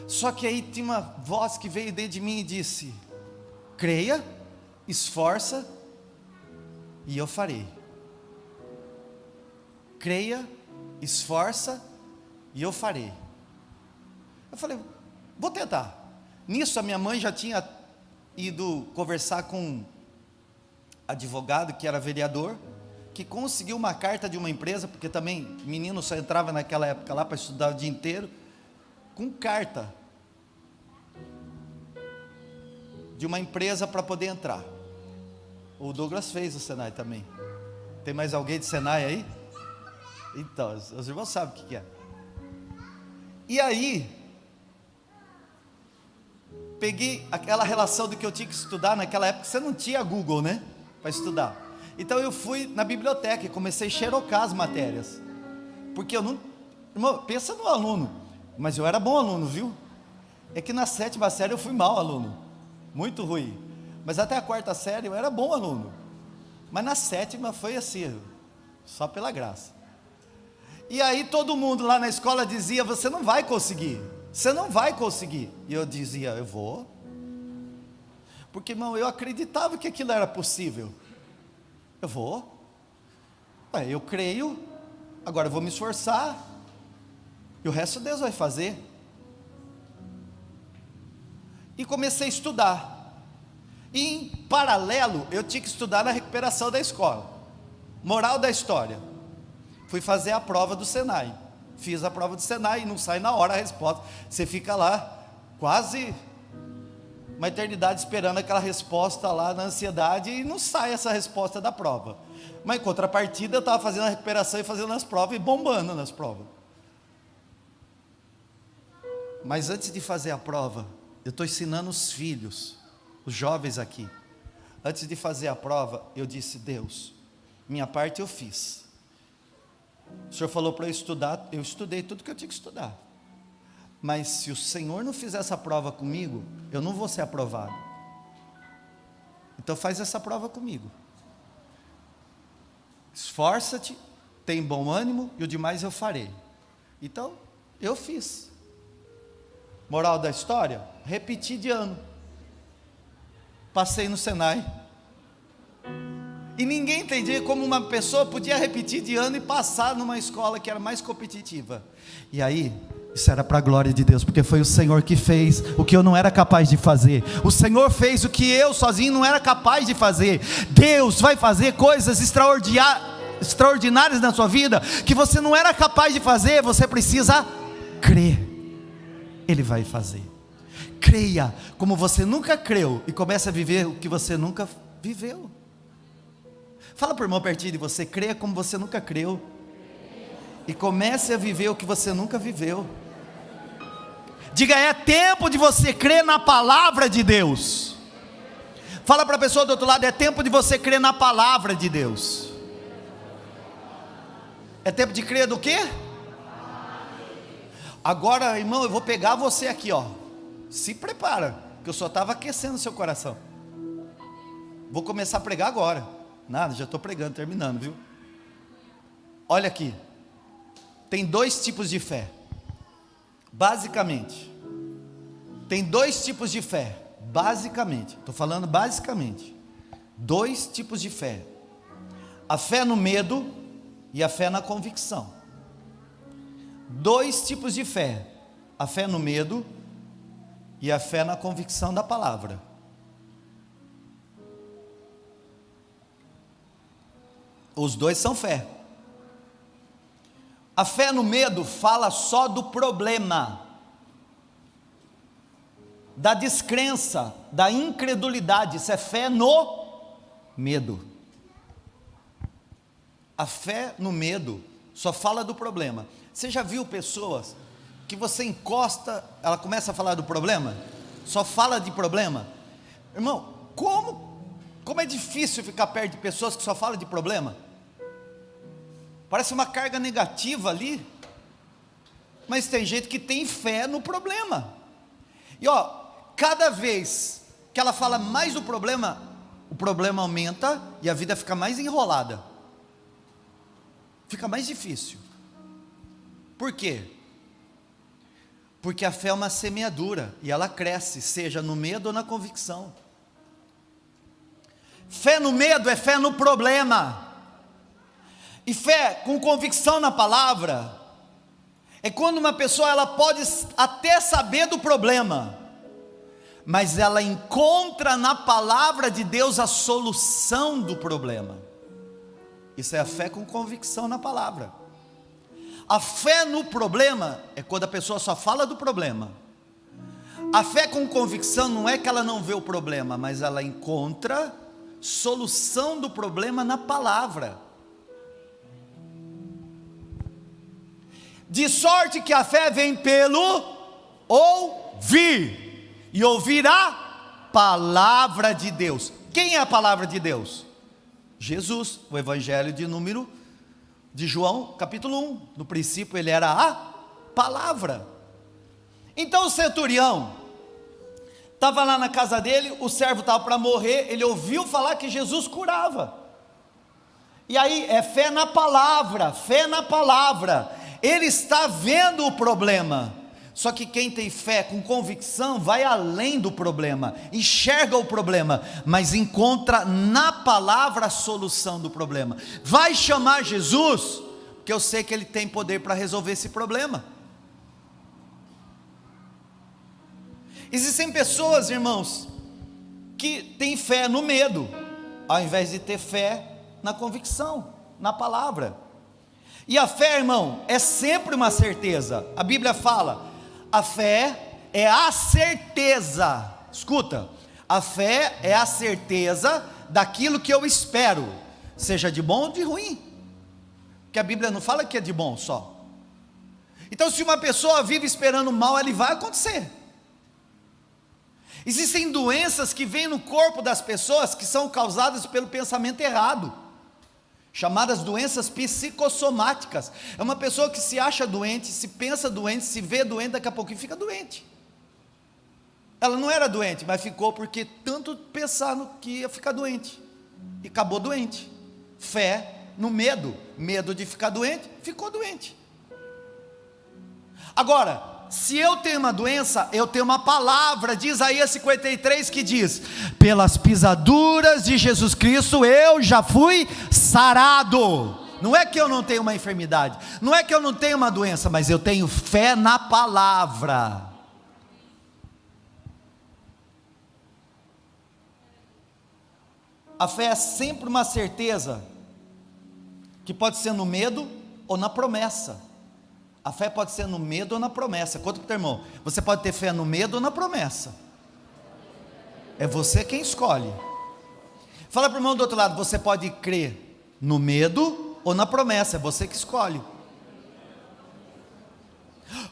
Só que aí tinha uma voz que veio dentro de mim e disse: creia, esforça, e eu farei. Creia, esforça, e eu farei. Eu falei: vou tentar. Nisso a minha mãe já tinha ido conversar com um advogado que era vereador, que conseguiu uma carta de uma empresa, porque também menino só entrava naquela época lá para estudar o dia inteiro, com carta de uma empresa para poder entrar. O Douglas fez o Senai também. Tem mais alguém de Senai aí? Então, os irmãos sabem o que é. E aí, peguei aquela relação do que eu tinha que estudar. Naquela época você não tinha Google, né, para estudar. Então eu fui na biblioteca e comecei a xerocar as matérias, porque eu não, irmão, pensa no aluno, mas eu era bom aluno, viu? É que na 7ª série eu fui mau aluno, muito ruim, mas até a 4ª série eu era bom aluno, mas na 7ª foi assim, só pela graça. E aí todo mundo lá na escola dizia: você não vai conseguir, você não vai conseguir. E eu dizia: eu vou, porque, irmão, eu acreditava que aquilo era possível. Eu vou, eu creio, agora eu vou me esforçar, e o resto Deus vai fazer. E comecei a estudar, e em paralelo eu tinha que estudar na recuperação da escola. Moral da história: fui fazer a prova do Senai, fiz a prova do Senai e não sai na hora a resposta. Você fica lá quase uma eternidade esperando aquela resposta lá, na ansiedade, e não sai essa resposta da prova. Mas em contrapartida eu estava fazendo a recuperação e fazendo as provas e bombando nas provas. Mas antes de fazer a prova, eu estou ensinando os filhos, os jovens aqui. Antes de fazer a prova, eu disse: Deus, minha parte eu fiz. O Senhor falou para eu estudar, eu estudei tudo que eu tinha que estudar. Mas se o Senhor não fizer essa prova comigo, eu não vou ser aprovado. Então faz essa prova comigo. Esforça-te, tem bom ânimo, e o demais eu farei. Então, eu fiz. Moral da história: repeti de ano. Passei no Senai. E ninguém entendia como uma pessoa podia repetir de ano e passar numa escola que era mais competitiva. E aí, isso era para a glória de Deus, porque foi o Senhor que fez o que eu não era capaz de fazer. O Senhor fez o que eu sozinho não era capaz de fazer. Deus vai fazer coisas extraordinárias na sua vida, que você não era capaz de fazer. Você precisa crer. Ele vai fazer. Creia como você nunca creu, e comece a viver o que você nunca viveu. Fala para o irmão pertinho de você: creia como você nunca creu, e comece a viver o que você nunca viveu. Diga: é tempo de você crer na palavra de Deus. Fala para a pessoa do outro lado: é tempo de você crer na palavra de Deus. É tempo de crer do quê? Agora, irmão, eu vou pegar você aqui, ó. Se prepara, que eu só estava aquecendo o seu coração. Vou começar a pregar agora. Nada, já estou pregando, terminando, viu? Olha aqui, tem 2 tipos de fé. Basicamente, tem 2 tipos de fé. Basicamente, estou falando basicamente, 2 tipos de fé: a fé no medo e a fé na convicção. 2 tipos de fé: a fé no medo e a fé na convicção da palavra. Os 2 são fé. A fé no medo fala só do problema, da descrença, da incredulidade. Isso é fé no medo. A fé no medo só fala do problema. Você já viu pessoas que você encosta, ela começa a falar do problema? Só fala de problema? Irmão, como é difícil ficar perto de pessoas que só falam de problema? Parece uma carga negativa ali. Mas tem gente que tem fé no problema. E cada vez que ela fala mais do problema, o problema aumenta e a vida fica mais enrolada, fica mais difícil. Por quê? Porque a fé é uma semeadura e ela cresce, seja no medo ou na convicção. Fé no medo é fé no problema. E fé com convicção na palavra é quando uma pessoa, ela pode até saber do problema, mas ela encontra na palavra de Deus a solução do problema. Isso é a fé com convicção na palavra. A fé no problema é quando a pessoa só fala do problema. A fé com convicção não é que ela não vê o problema, mas ela encontra solução do problema na palavra. De sorte que a fé vem pelo ouvir, e ouvir a palavra de Deus. Quem é a palavra de Deus? Jesus. O evangelho de João, capítulo 1. No princípio ele era a palavra. Então o centurião estava lá na casa dele, o servo estava para morrer, ele ouviu falar que Jesus curava. E aí é fé na palavra, fé na palavra. Ele está vendo o problema. Só que quem tem fé com convicção vai além do problema, enxerga o problema, mas encontra na palavra a solução do problema. Vai chamar Jesus, porque eu sei que Ele tem poder para resolver esse problema. Existem pessoas, irmãos, que têm fé no medo, ao invés de ter fé na convicção, na palavra. E a fé, irmão, é sempre uma certeza. A Bíblia fala, a fé é a certeza, escuta, a fé é a certeza daquilo que eu espero, seja de bom ou de ruim, porque a Bíblia não fala que é de bom só. Então se uma pessoa vive esperando mal, ele vai acontecer. Existem doenças que vêm no corpo das pessoas, que são causadas pelo pensamento errado, chamadas doenças psicossomáticas. É uma pessoa que se acha doente, se pensa doente, se vê doente, daqui a pouquinho fica doente. Ela não era doente, mas ficou porque tanto pensar no que ia ficar doente, e acabou doente. Fé no medo, medo de ficar doente, ficou doente. Agora, se eu tenho uma doença, eu tenho uma palavra de Isaías 53 que diz, pelas pisaduras de Jesus Cristo eu já fui sarado. Não é que eu não tenho uma enfermidade, não é que eu não tenho uma doença, mas eu tenho fé na palavra. A fé é sempre uma certeza, que pode ser no medo ou na promessa. A fé pode ser no medo ou na promessa. Conta para o teu irmão, você pode ter fé no medo ou na promessa. É você quem escolhe. Fala para o irmão do outro lado, você pode crer no medo ou na promessa, é você que escolhe.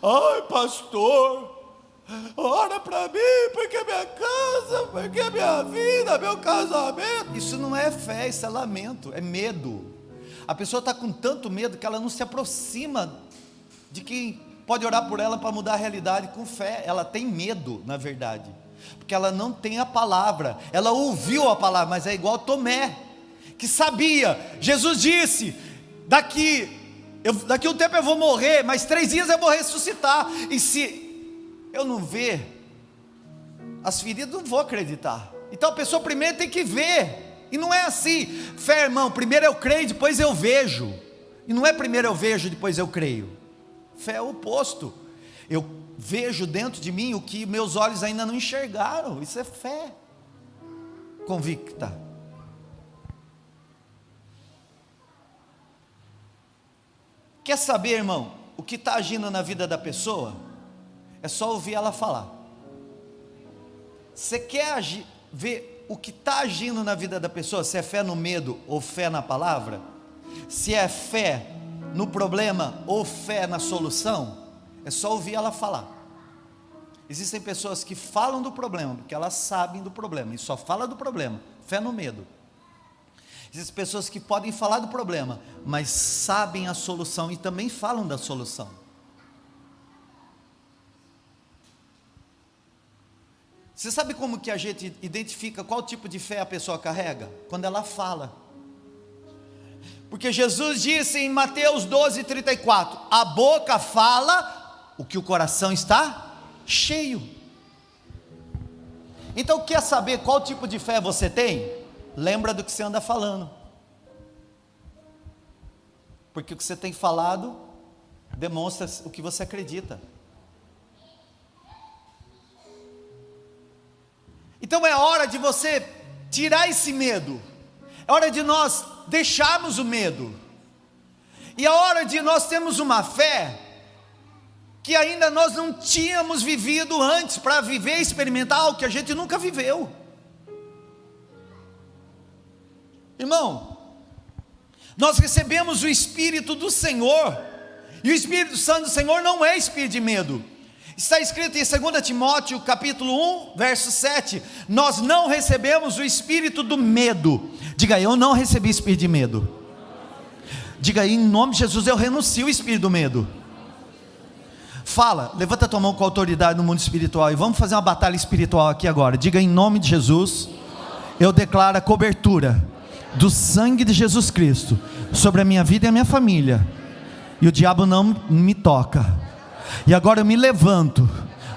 Ai pastor, ora para mim, porque minha casa, porque minha vida, meu casamento. Isso não é fé, isso é lamento, é medo. A pessoa está com tanto medo que ela não se aproxima de quem pode orar por ela para mudar a realidade com fé. Ela tem medo, na verdade, porque ela não tem a palavra. Ela ouviu a palavra, mas é igual Tomé, que sabia, Jesus disse, daqui um tempo eu vou morrer, mas 3 dias eu vou ressuscitar, e se eu não ver as feridas, não vou acreditar. Então a pessoa primeiro tem que ver, e não é assim. Fé, irmão, primeiro eu creio, depois eu vejo, e não é primeiro eu vejo, depois eu creio. Fé é o oposto, eu vejo dentro de mim o que meus olhos ainda não enxergaram. Isso é fé convicta. Quer saber, irmão, o que está agindo na vida da pessoa? É só ouvir ela falar. Você quer ver o que está agindo na vida da pessoa? Se é fé no medo ou fé na palavra? Se é fé no problema ou fé na solução? É só ouvir ela falar. Existem pessoas que falam do problema porque elas sabem do problema e só fala do problema, fé no medo. Existem pessoas que podem falar do problema, mas sabem a solução e também falam da solução. Você sabe como que a gente identifica qual tipo de fé a pessoa carrega? Quando ela fala. Porque Jesus disse em Mateus 12:34, a boca fala o que o coração está cheio. Então quer saber qual tipo de fé você tem? Lembra do que você anda falando, porque o que você tem falado demonstra o que você acredita. Então é hora de você tirar esse medo, é hora de nós deixarmos o medo, e é hora de nós termos uma fé que ainda nós não tínhamos vivido antes, para viver e experimentar algo que a gente nunca viveu. Irmão, nós recebemos o Espírito do Senhor, E o Espírito Santo do Senhor não é espírito de medo. Está escrito em 2 Timóteo capítulo 1, verso 7, nós não recebemos o espírito do medo. Diga aí, eu não recebi espírito de medo. Diga aí, em nome de Jesus, eu renuncio o espírito do medo. Fala, levanta a tua mão com autoridade no mundo espiritual e vamos fazer uma batalha espiritual aqui agora. Diga, em nome de Jesus, eu declaro a cobertura do sangue de Jesus Cristo sobre a minha vida e a minha família, e o diabo não me toca. E agora eu me levanto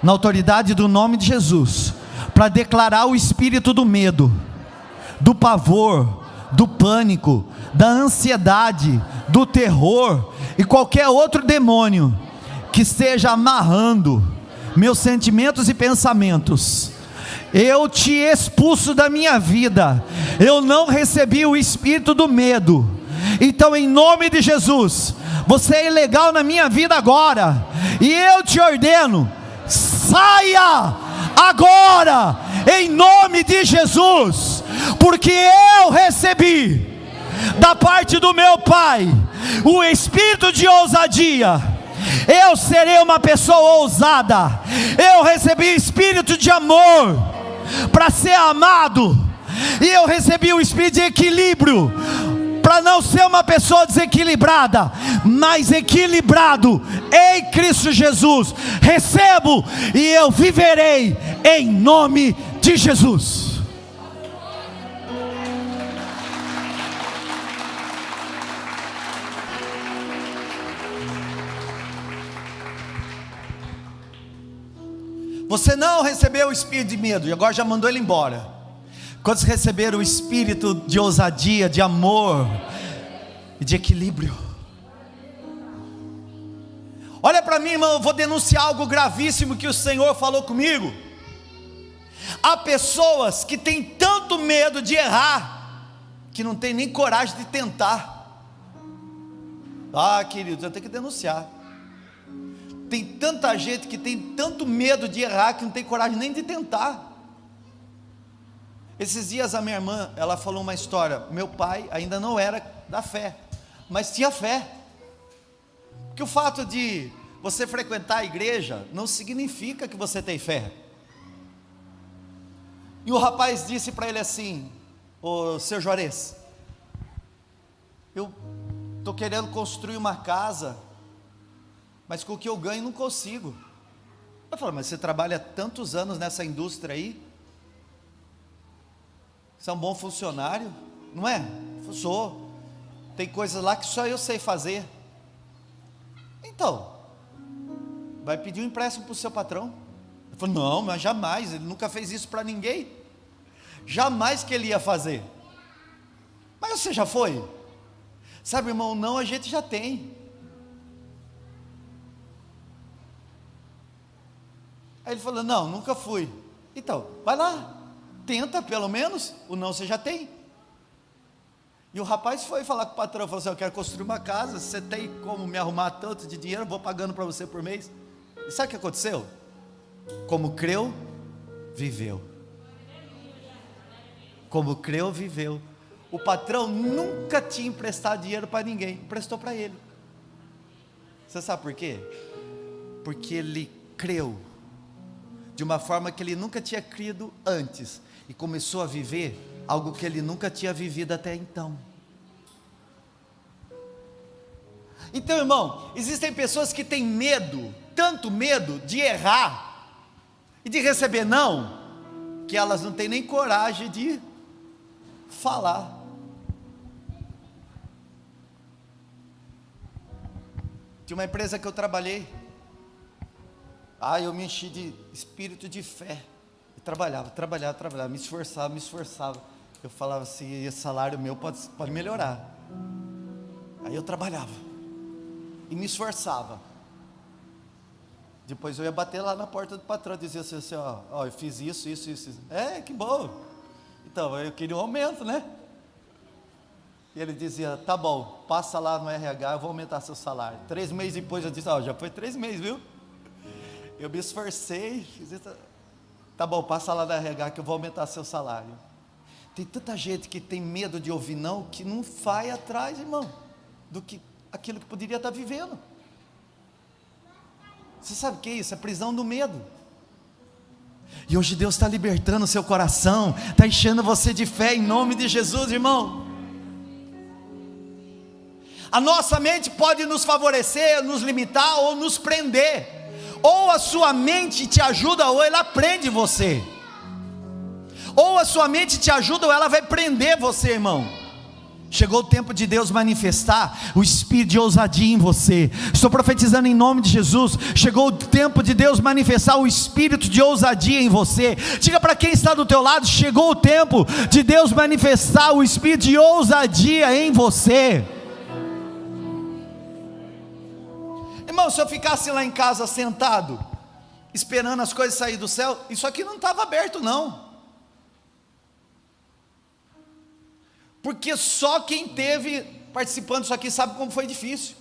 na autoridade do nome de Jesus para declarar o espírito do medo, do pavor, do pânico, da ansiedade, do terror e qualquer outro demônio que esteja amarrando meus sentimentos e pensamentos. Eu te expulso da minha vida. Eu não recebi o espírito do medo. Então, em nome de Jesus, você é ilegal na minha vida agora, e eu te ordeno, saia agora, em nome de Jesus, porque eu recebi da parte do meu Pai o espírito de ousadia. Eu serei uma pessoa ousada. Eu recebi espírito de amor para ser amado, e eu recebi o espírito de equilíbrio para não ser uma pessoa desequilibrada, mas equilibrado em Cristo Jesus. Recebo e eu viverei em nome de Jesus. Você não recebeu o espírito de medo e agora já mandou ele embora. Quantos receberam o espírito de ousadia, de amor e de equilíbrio? Olha para mim, irmão, eu vou denunciar algo gravíssimo que o Senhor falou comigo. Há pessoas que têm tanto medo de errar, que não tem nem coragem de tentar. Ah, queridos, eu tenho que denunciar. Tem tanta gente que tem tanto medo de errar, que não tem coragem nem de tentar. Esses dias a minha irmã, ela falou uma história. Meu pai ainda não era da fé, mas tinha fé. Porque o fato de você frequentar a igreja não significa que você tem fé. E o rapaz disse para ele assim: ô seu Juarez, eu estou querendo construir uma casa, mas com o que eu ganho não consigo. Eu falei: mas você trabalha tantos anos nessa indústria aí, você é um bom funcionário, não é? Eu sou. Tem coisas lá que só eu sei fazer. Então, vai pedir um empréstimo para o seu patrão? Eu falei: não, mas jamais, ele nunca fez isso para ninguém. Jamais que ele ia fazer. Mas você já foi? Sabe, irmão, não, a gente já tem. Aí ele falou: não, nunca fui. Então, vai lá, tenta pelo menos, o não você já tem. E o rapaz foi falar com o patrão, falou assim: eu quero construir uma casa, você tem como me arrumar tanto de dinheiro, eu vou pagando para você por mês. E sabe o que aconteceu? Como creu, viveu. Como creu, viveu. O patrão nunca tinha emprestado dinheiro para ninguém, emprestou para ele. Você sabe por quê? Porque ele creu de uma forma que ele nunca tinha crido antes, e começou a viver algo que ele nunca tinha vivido até então. Então, irmão, existem pessoas que têm medo, tanto medo de errar e de receber não, que elas não têm nem coragem de falar. Tinha uma empresa que eu trabalhei, eu me enchi de espírito de fé, e trabalhava, me esforçava, eu falava assim: esse salário meu pode melhorar. Aí eu trabalhava, e me esforçava. Depois eu ia bater lá na porta do patrão, dizia assim, ó, eu fiz isso. Que bom, então eu queria um aumento, né? E ele dizia: tá bom, passa lá no RH, eu vou aumentar seu salário. 3 meses depois eu disse: já foi 3 meses, viu? Eu me esforcei, tá bom, passa lá no RH que eu vou aumentar seu salário. Tem tanta gente que tem medo de ouvir não, que não vai atrás, irmão, do que aquilo que poderia estar vivendo. Você sabe o que é isso? É prisão do medo. E hoje Deus está libertando o seu coração, está enchendo você de fé em nome de Jesus, irmão. A nossa mente pode nos favorecer, nos limitar ou nos prender. Ou a sua mente te ajuda ou ela prende você. Ou a sua mente te ajuda ou ela vai prender você, irmão. Chegou o tempo de Deus manifestar o espírito de ousadia em você. Estou profetizando em nome de Jesus. Chegou o tempo de Deus manifestar o espírito de ousadia em você. Diga para quem está do teu lado: chegou o tempo de Deus manifestar o espírito de ousadia em você. Irmão, se eu ficasse lá em casa sentado, esperando as coisas sair do céu, isso aqui não estava aberto não. Porque só quem teve participando disso aqui sabe como foi difícil.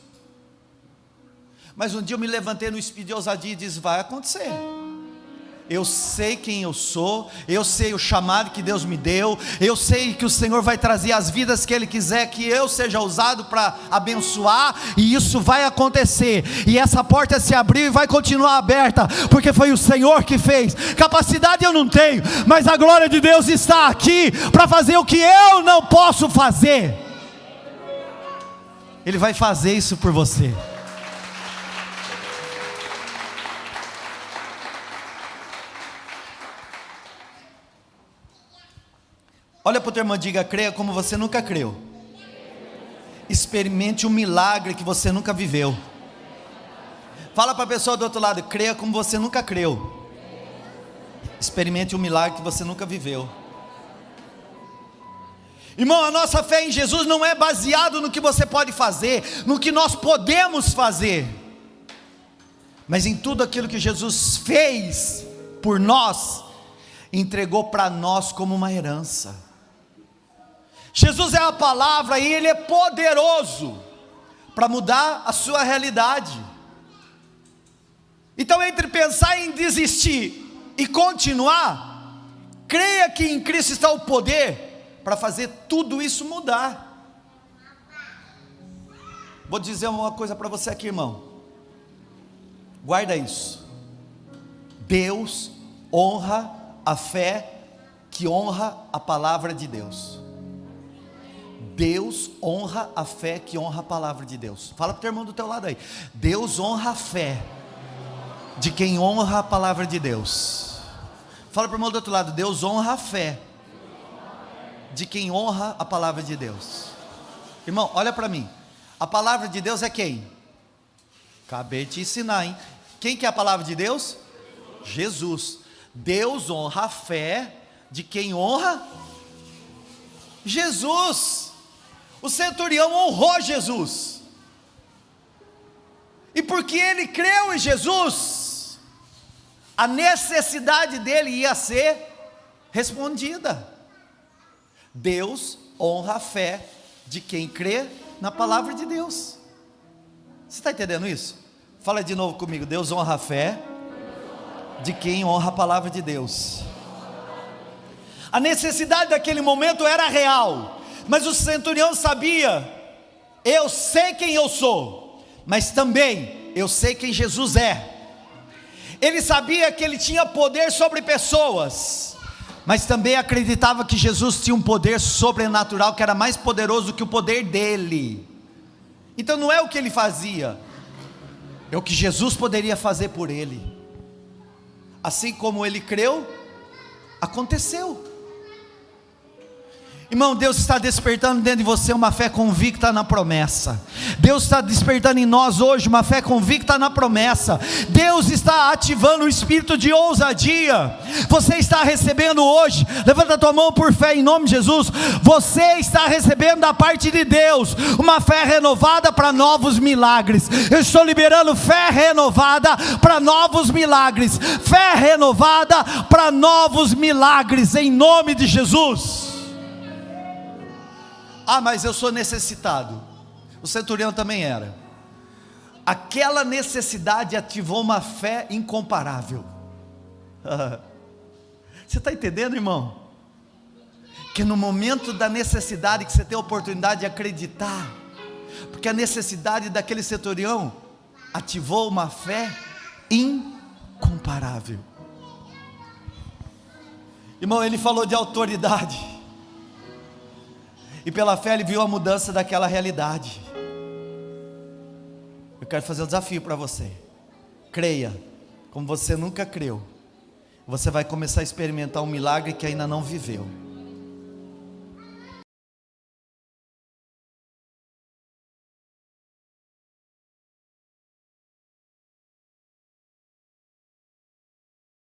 Mas um dia eu me levantei no espírito de ousadia e disse: vai acontecer. Eu sei quem eu sou, eu sei o chamado que Deus me deu, eu sei que o Senhor vai trazer as vidas que Ele quiser que eu seja usado para abençoar, e isso vai acontecer, e essa porta se abriu e vai continuar aberta, porque foi o Senhor que fez. Capacidade eu não tenho, mas a glória de Deus está aqui para fazer o que eu não posso fazer. Ele vai fazer isso por você. Olha para o teu irmão e diga: creia como você nunca creu. Experimente um milagre que você nunca viveu. Fala para a pessoa do outro lado: creia como você nunca creu. Experimente um milagre que você nunca viveu. Irmão, a nossa fé em Jesus não é baseado no que você pode fazer, no que nós podemos fazer, mas em tudo aquilo que Jesus fez por nós, entregou para nós como uma herança. Jesus é a palavra e Ele é poderoso para mudar a sua realidade. Então, entre pensar em desistir e continuar, creia que em Cristo está o poder para fazer tudo isso mudar. Vou dizer uma coisa para você aqui, irmão, guarda isso: Deus honra a fé que honra a palavra de Deus. Deus honra a fé que honra a palavra de Deus. Fala para o teu irmão do teu lado aí: Deus honra a fé de quem honra a palavra de Deus. Fala para o irmão do outro lado: Deus honra a fé de quem honra a palavra de Deus. Irmão, olha para mim, a palavra de Deus é quem? Acabei de te ensinar, hein? Quem que é a palavra de Deus? Jesus. Deus honra a fé de quem honra Jesus. O centurião honrou Jesus, e porque ele creu em Jesus, a necessidade dele ia ser respondida. Deus honra a fé de quem crê na palavra de Deus. Você está entendendo isso? Fala de novo comigo: Deus honra a fé de quem honra a palavra de Deus. A necessidade daquele momento era real, mas o centurião sabia: eu sei quem eu sou, mas também eu sei quem Jesus é. Ele sabia que ele tinha poder sobre pessoas, mas também acreditava que Jesus tinha um poder sobrenatural que era mais poderoso do que o poder dele. Então não é o que ele fazia, é o que Jesus poderia fazer por ele. Assim como ele creu, aconteceu. Irmão, Deus está despertando dentro de você uma fé convicta na promessa. Deus está despertando em nós hoje uma fé convicta na promessa. Deus está ativando o espírito de ousadia. Você está recebendo hoje, levanta a tua mão por fé em nome de Jesus. Você está recebendo da parte de Deus uma fé renovada para novos milagres. Eu estou liberando fé renovada para novos milagres. Fé renovada para novos milagres em nome de Jesus. Ah, mas eu sou necessitado. O centurião também era. Aquela necessidade ativou uma fé incomparável. Você está entendendo, irmão? Que no momento da necessidade que você tem a oportunidade de acreditar, porque a necessidade daquele centurião ativou uma fé incomparável. Irmão, ele falou de autoridade, e pela fé ele viu a mudança daquela realidade. Eu quero fazer um desafio para você: creia como você nunca creu. Você vai começar a experimentar um milagre que ainda não viveu.